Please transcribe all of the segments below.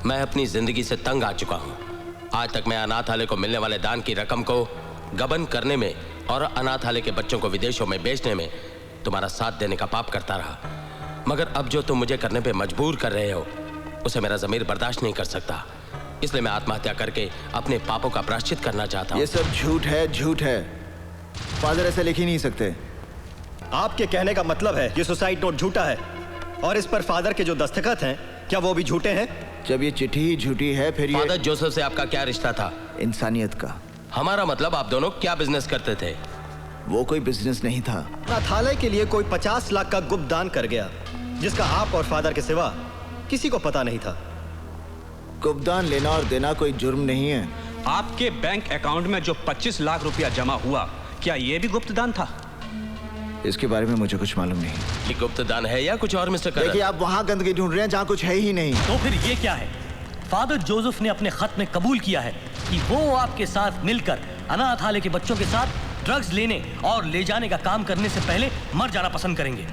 मैं अपनी जिंदगी से तंग आ चुका हूँ। आज तक मैं अनाथालय को मिलने वाले दान की रकम को गबन करने में और अनाथालय के बच्चों को विदेशों में बेचने में तुम्हारा साथ देने का पाप करता रहा, मगर अब जो तुम मुझे करने पे मजबूर कर रहे हो उसे मेरा ज़मीर बर्दाश्त नहीं कर सकता। इसलिए मैं आत्महत्या करके अपने पापों का प्रायश्चित करना चाहता हूँ। ये सब झूठ है, झूठ है। फादर ऐसे लिख ही नहीं सकते। आपके कहने का मतलब है ये सुसाइड नोट झूठा है और इस पर फादर के जो दस्तखत हैं क्या वो भी झूठे हैं? जब ये चिट्ठी ही झूठी है फिर फादर जोसेफ से आपका क्या रिश्ता था? इंसानियत का। हमारा मतलब आप दोनों क्या बिजनेस करते थे? वो कोई बिजनेस नहीं था। अनाथालय के लिए कोई 50 लाख का गुप्त दान कर गया जिसका आप और फादर के सिवा किसी को पता नहीं था। गुप्त दान लेना और देना कोई जुर्म नहीं है। आपके बैंक अकाउंट में जो 25 लाख रुपया जमा हुआ, क्या ये भी गुप्त दान था? इसके बारे में मुझे कुछ मालूम नहीं। ये गुप्त दान है या कुछ और मिस्टर करण? देखिए, आप वहाँ गंदगी ढूंढ रहे हैं जहाँ कुछ है ही नहीं। तो फिर ये क्या है? फादर जोसेफ ने अपने खत में कबूल किया है कि वो आपके साथ मिलकर अनाथालय के बच्चों के साथ ड्रग्स लेने और ले जाने का काम करने से पहले मर जाना पसंद करेंगे।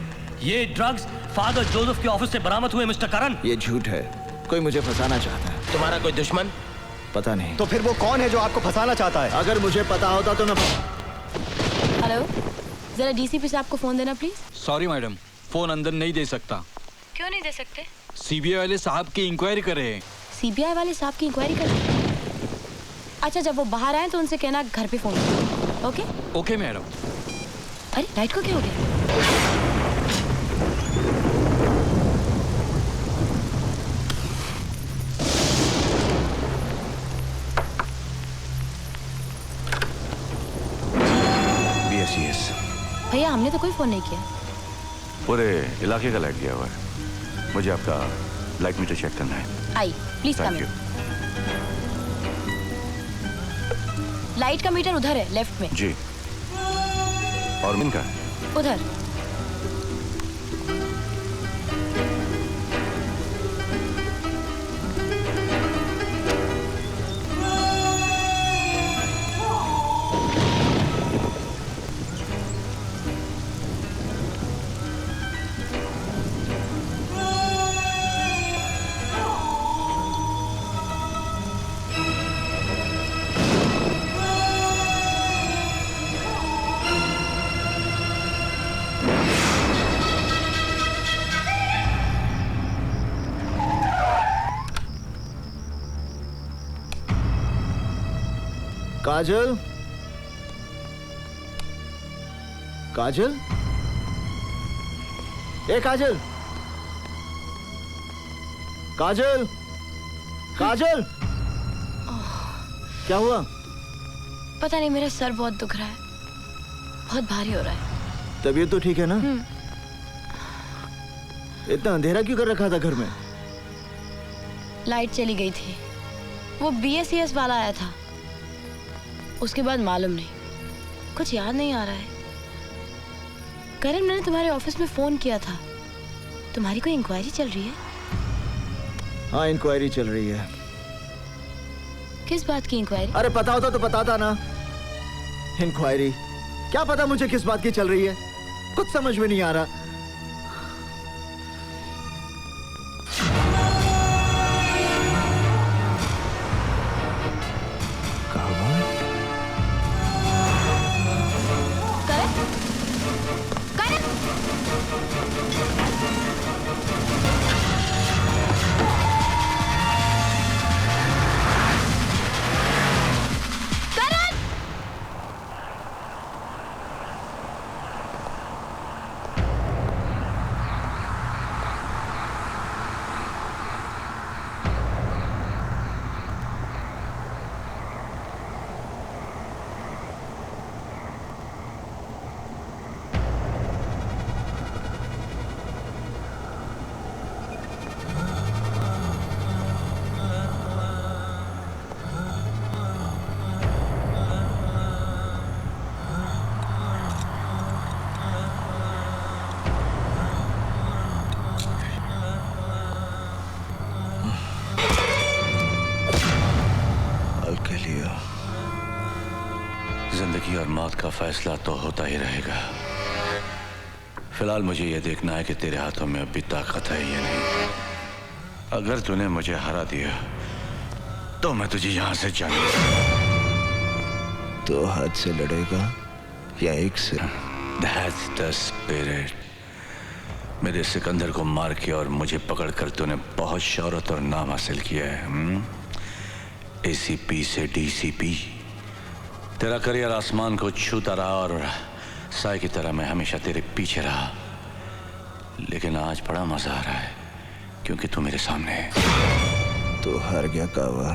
ये ड्रग्स फादर जोसेफ के ऑफिस से बरामद हुए मिस्टर करण। ये झूठ है। कोई मुझे फंसाना चाहता है। तुम्हारा कोई दुश्मन? पता नहीं। तो फिर वो कौन है जो आपको फंसाना चाहता है? अगर मुझे पता होता तो मैं। हेलो, जरा डीसीपी साहब को फोन देना प्लीज। सॉरी मैडम, फोन अंदर नहीं दे सकता। क्यों नहीं दे सकते? सीबीआई वाले साहब की इंक्वायरी कर रहे हैं। सीबीआई वाले साहब की इंक्वायरी कर रहे हैं? अच्छा, जब वो बाहर आए तो उनसे कहना घर पे फोन करो। ओके? Okay madam. अरे लाइट को क्या हो गया? भैया, हमने तो कोई फोन नहीं किया। पूरे इलाके का लाइट गया हुआ है। मुझे आपका लाइट मीटर चेक करना है। आई प्लीज कम इन। लाइट का मीटर उधर है, लेफ्ट में। जी। और इनका? उधर। काजल, काजल, ए काजल, काजल, काजल, क्या हुआ? पता नहीं, मेरा सर बहुत दुख रहा है, बहुत भारी हो रहा है। तबीयत तो ठीक है ना? इतना अंधेरा क्यों कर रखा था घर में? लाइट चली गई थी। वो BSES वाला आया था, उसके बाद मालूम नहीं, कुछ याद नहीं आ रहा है। करण, मैंने तुम्हारे ऑफिस में फोन किया था। तुम्हारी कोई इंक्वायरी चल रही है? हाँ, इंक्वायरी चल रही है। किस बात की इंक्वायरी? अरे पता होता तो बताता ना। इंक्वायरी? क्या पता मुझे किस बात की चल रही है, कुछ समझ में नहीं आ रहा। जिंदगी और मौत का फैसला तो होता ही रहेगा। फिलहाल मुझे यह देखना है कि तेरे हाथों में अभी ताकत है या नहीं। अगर तूने मुझे हरा दिया तो मैं तुझे यहां से जाने दो हाथ से लड़ेगा या एक से? That's the spirit. मेरे सिकंदर को मार के और मुझे पकड़कर तूने बहुत शौहरत और नाम हासिल किया है। ACP से DCP। तेरा करियर आसमान को छूता रहा और साय की तरह मैं हमेशा तेरे पीछे रहा, लेकिन आज बड़ा मजा आ रहा है क्योंकि तू मेरे सामने है। तो हार गया कावा।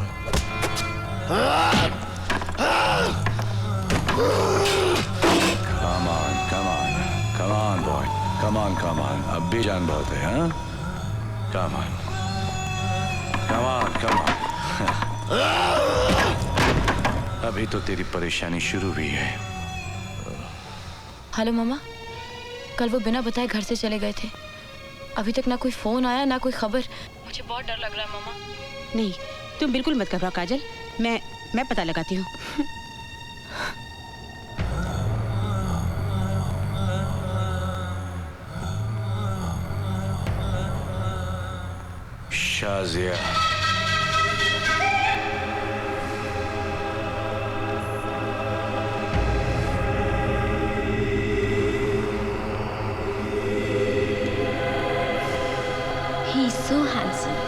Come on, come on, come on boy, come on, come on. अब भी जान बहुत है, हाँ? Come on, come on, come on. अभी तो तेरी परेशानी शुरू हुई है। हेलो मामा, कल वो बिना बताए घर से चले गए थे। अभी तक ना कोई फोन आया ना कोई खबर। मुझे बहुत डर लग रहा है मामा। नहीं, तुम बिल्कुल मत घबराओ काजल, मैं पता लगाती हूँ। Shazia, He's so handsome.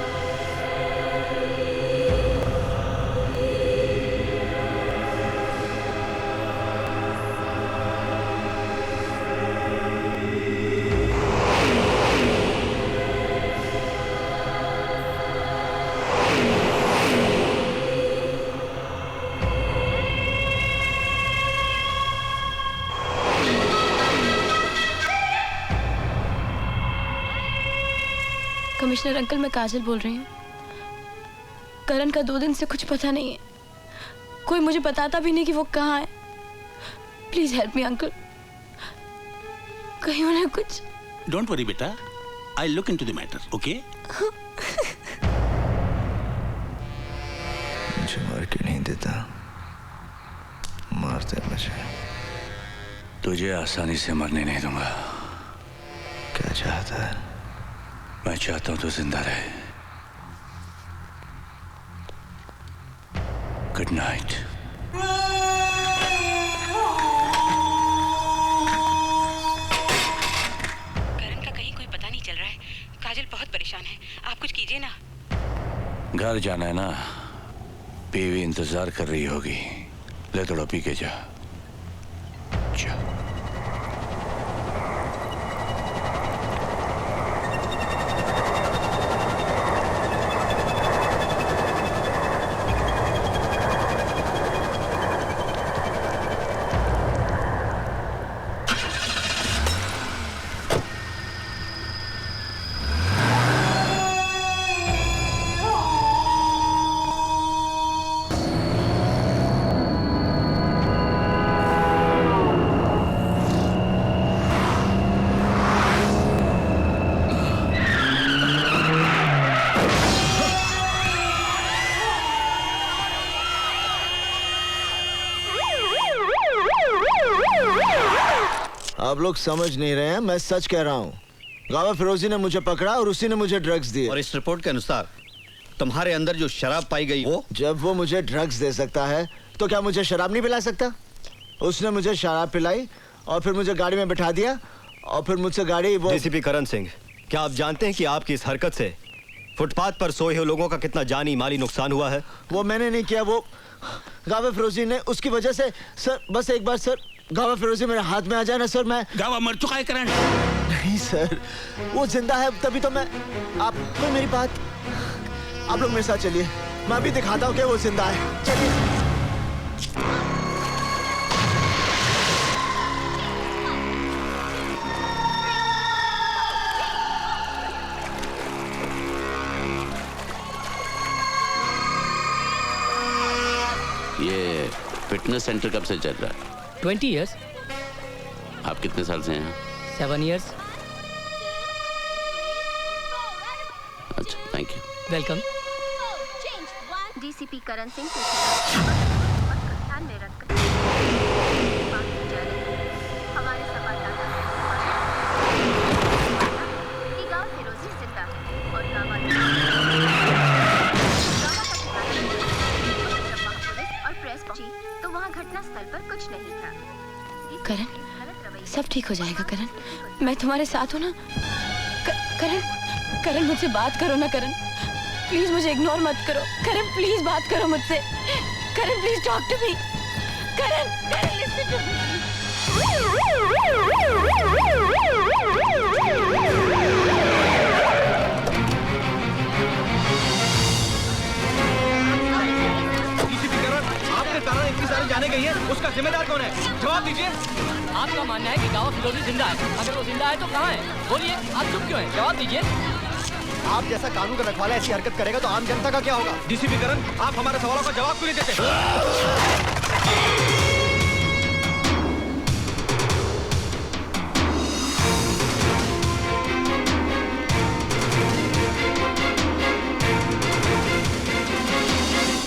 Commissioner uncle, मैं काजल बोल रही हूँ। करण का 2 दिन से कुछ पता नहीं है। कोई मुझे बताता भी नहीं कि वो कहाँ है। Please help me uncle. कहीं उन्हें कुछ। डोंट वरी बेटा, I look into the matter, okay? मुझे मार के नहीं देता, मारते मुझे। तुझे आसानी से मरने नहीं दूंगा। क्या चाहता है? मैं चाहता हूं तू जिंदा रहे। Good night. करण का कहीं कोई पता नहीं चल रहा है। काजल बहुत परेशान है, आप कुछ कीजिए ना। घर जाना है ना, बीवी इंतजार कर रही होगी। ले थोड़ा पी के जा। आप लोग समझ नहीं रहे हैं, मैं सच कह रहा हूँ। गावा फिरोजी ने मुझे पकड़ा और उसी ने मुझे ड्रग्स दिए। और इस रिपोर्ट के अनुसार तुम्हारे अंदर जो शराब पाई गई वो? जब वो मुझे ड्रग्स दे सकता है तो क्या मुझे शराब नहीं पिला सकता? उसने मुझे शराब पिलाई और फिर मुझे गाड़ी में बिठा दिया और फिर मुझसे गाड़ी वो। डीसीपी करण सिंह, क्या आप जानते हैं कि आपकी इस हरकत से फुटपाथ पर सोए हुए लोगों का कितना जानी माली नुकसान हुआ है? वो मैंने नहीं किया, वो गावा फिरोजी ने। उसकी वजह से सर, बस एक बार सर गावा फिरोजी मेरे हाथ में आ जाए ना सर, मैं। गावा मर चुका है करण। नहीं सर, वो जिंदा है, तभी तो मैं। आप कोई मेरी बात, आप लोग मेरे साथ चलिए, मैं अभी दिखाता हूँ कि वो जिंदा है। चलिए। ये फिटनेस सेंटर कब से चल रहा है? 20 years. आप कितने साल से हैं? 7 years. अच्छा, thank you. Welcome. DCP Karan Singh के खिलाफ ध्यान में रखकर हमारे संवाददाता कि गांव फिरोजी जिंदा है और ठीक हो जाएगा करण, मैं तुम्हारे साथ हूँ ना। करण, करण मुझसे बात करो ना करण, प्लीज मुझे इग्नोर मत करो। करण प्लीज बात करो मुझसे। Karan please talk to me. Karan, Karan listen to me. आपके कारण इतनी सारी जाने गई है, उसका जिम्मेदार कौन है? जवाब दीजिए। आपका मानना है कि गावा फिरोजी जिंदा है। अगर वो जिंदा है तो कहाँ है? बोलिए, आप चुप क्यों हैं? जवाब दीजिए। आप जैसा कानून का रखवाला ऐसी हरकत करेगा तो आम जनता का क्या होगा? डीसीपी करण, आप हमारे सवालों का जवाब क्यों नहीं देते?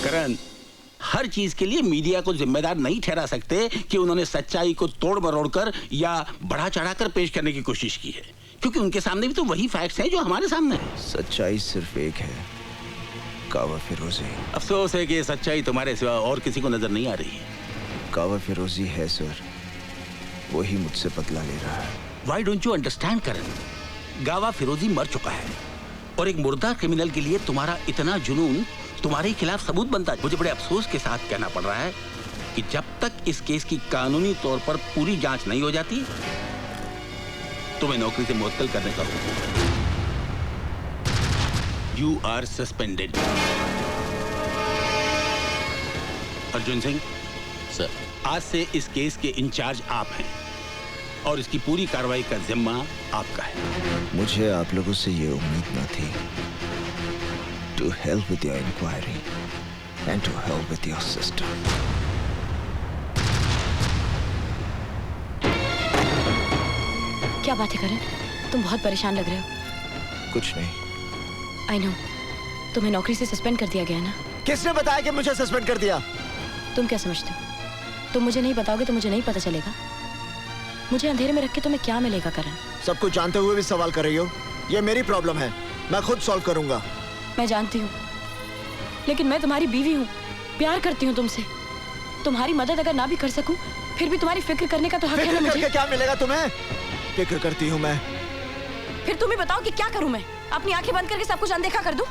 करण, हर चीज के लिए मीडिया को जिम्मेदार नहीं ठहरा सकते कि उन्होंने सच्चाई को तोड़ मरोड़ कर या बढ़ा चढ़ाकर पेश करने की कोशिश की है, क्योंकि उनके सामने भी तो वही फैक्ट्स हैं जो हमारे सामने हैं। सच्चाई सिर्फ एक है, गावा फिरोजी। अफसोस है कि ये सच्चाई तुम्हारे सिवा और किसी को नजर नहीं आ रही है। गावा फिरोजी है सर, वही मुझसे बदला ले रहा है। Why don't you understand, करण? गावा फिरोजी मर चुका है और एक मुर्दा क्रिमिनल के लिए तुम्हारा इतना जुनून तुम्हारे खिलाफ सबूत बनता है। मुझे बड़े अफसोस के साथ कहना पड़ रहा है कि जब तक इस केस की कानूनी तौर पर पूरी जांच नहीं हो जाती, तुम्हें नौकरी से मुअत्तल करने का हुक्म। You are suspended. Arjun Singh sir, आज से इस केस के इंचार्ज आप हैं और इसकी पूरी कार्रवाई का जिम्मा आपका है। मुझे आप लोगों से ये उम्मीद न थी। To help with your inquiry and to help with your system. क्या बात है करण, तुम बहुत परेशान लग रहे हो। कुछ नहीं। आई नो, तुम्हें नौकरी से सस्पेंड कर दिया गया ना? किसने बताया कि मुझे सस्पेंड कर दिया? तुम क्या समझते हो? तुम मुझे नहीं बताओगे तो मुझे नहीं पता चलेगा। मुझे अंधेरे में रख के तुम्हें क्या मिलेगा करण? सब कुछ जानते हुए भी सवाल कर रही हो? ये मेरी प्रॉब्लम है, मैं खुद सॉल्व करूंगा। मैं जानती हूँ, लेकिन मैं तुम्हारी बीवी हूँ, प्यार करती हूँ तुमसे। तुम्हारी मदद अगर ना भी कर सकूं, फिर भी तुम्हारी फिक्र करने का तो हक है ना मुझे। फिक्र करके क्या मिलेगा तुम्हें? फिक्र करती हूँ मैं। फिर तुम ही बताओ कि क्या करूं मैं? अपनी आंखें बंद करके सब कुछ अनदेखा कर दूं?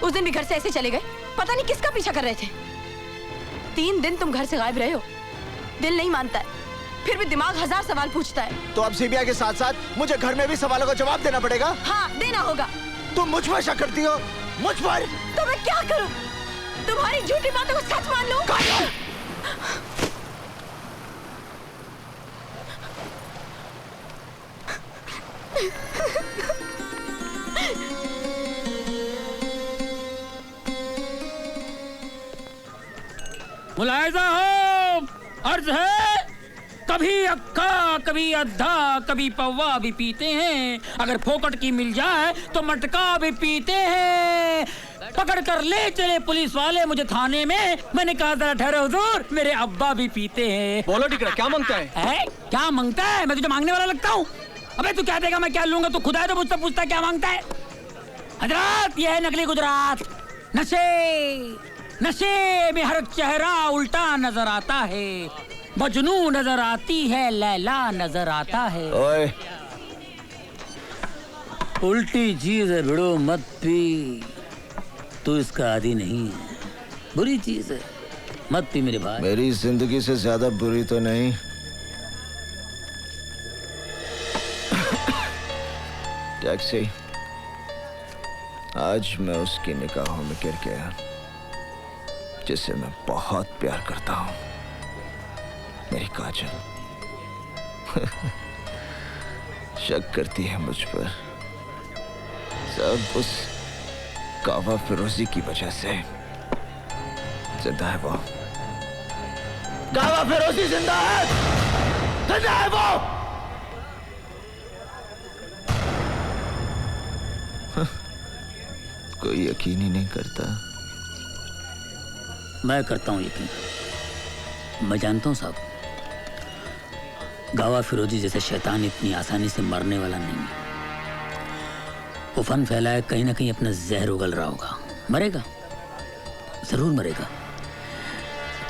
उस दिन भी घर से ऐसे चले गए, पता नहीं किसका पीछा कर रहे थे। 3 दिन तुम घर से गायब रहे हो। दिल नहीं मानता है, फिर भी दिमाग 1000 सवाल पूछता है। तो अब सीबीआई के साथ साथ मुझे घर में भी सवालों का जवाब देना पड़ेगा? हाँ, देना होगा। तुम मुझ पर शक करती हो? मुझ पर? तो मैं क्या करूं? तुम्हारी झूठी बातों को सच मान लूं? मुलायजा हो, अर्ज है, कभी अक्का कभी अद्धा कभी पौवा भी पीते हैं, अगर फोकट की मिल जाए तो मटका भी पीते हैं। पकड़ कर ले चले पुलिस वाले मुझे थाने में, मैंने कहा जरा ठहरो हुजूर, मेरे अब्बा भी पीते हैं। बोलो टिकरा, क्या मांगता है? क्या मांगता है? मैं तुझे मांगने वाला लगता हूँ? अबे तू क्या देगा, मैं क्या लूंगा? तू खुदा है तो मुझसे पूछता क्या मांगता है? हजरात, ये है नकली गुजरात। नशे में हर चेहरा उल्टा नजर आता है, मजनू नजर आती है, लैला नजर आता है। ओए, उल्टी चीज है भिड़ो मत पी, तू इसका आदी नहीं है, बुरी चीज है, मत पी मेरे भाई। मेरी जिंदगी से ज्यादा बुरी तो नहीं। टैक्सी, आज मैं उसकी निगाहों में गिर गया जिसे मैं बहुत प्यार करता हूं, मेरी काजल। शक करती है मुझ पर, सब उस गावा फिरोजी की वजह से। जिंदा है वो, गावा फिरोजी जिंदा है, जिंदा है वो। कोई यकीन ही नहीं करता। मैं करता हूँ यकीन। मैं जानता हूँ साहब, गावा फिरोजी जैसे शैतान इतनी आसानी से मरने वाला नहीं है। वो फन फैलाए कहीं ना कहीं अपना जहर उगल रहा होगा। मरेगा, जरूर मरेगा,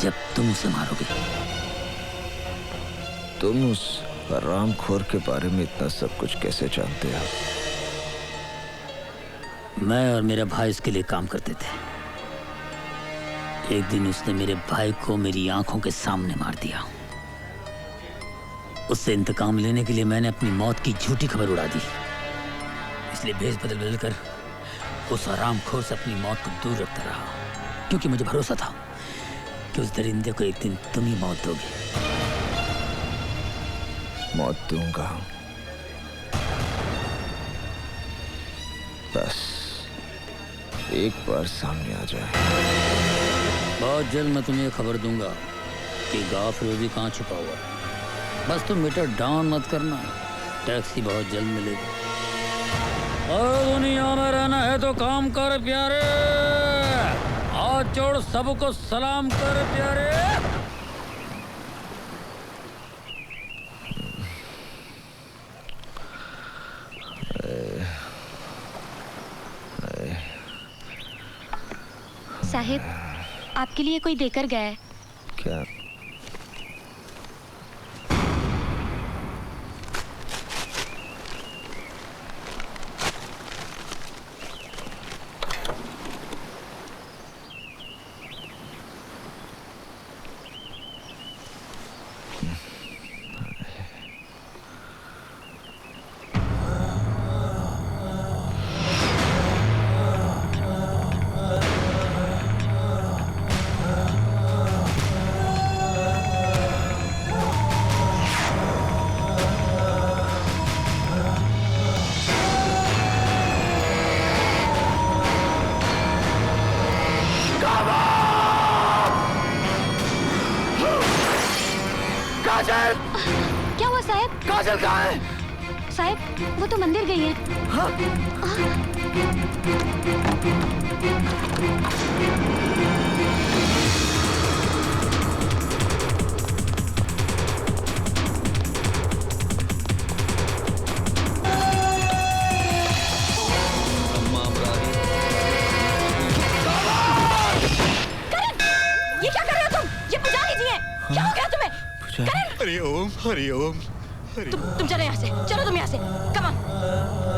जब तुम उसे मारोगे। तुम उस रामखोर के बारे में इतना सब कुछ कैसे जानते हो? मैं और मेरा भाई इसके लिए काम करते थे। एक दिन उसने मेरे भाई को मेरी आंखों के सामने मार दिया। उससे इंतकाम लेने के लिए मैंने अपनी मौत की झूठी खबर उड़ा दी। इसलिए भेष बदल बदल कर उस हरामखोर से अपनी मौत को दूर रखता रहा, क्योंकि मुझे भरोसा था कि उस दरिंदे को एक दिन तुम ही मौत दोगे। मौत दूंगा, बस एक बार सामने आ जाए। बहुत जल्द मैं तुम्हें खबर दूंगा कि गाँव फिरोजी कहाँ छुपा हुआ है। बस तुम मीटर डाउन मत करना, टैक्सी बहुत जल्द मिलेगी। और दुनिया में रहना है तो काम कर प्यारे, हाथ जोड़ सबको सलाम कर प्यारे। साहिब, आपके लिए कोई देकर गया है। क्या? क्या हुआ साहब? काजल कहाँ है? साहब, वो तो मंदिर गई है। हाँ? ये क्या कर रहे हो तुम? ये पुजारी जी हैं। क्या हो गया तुम्हें? हरि ओम, हरि ओम। तुम चलो यहाँ से, चलो तुम यहाँ से, कम ऑन।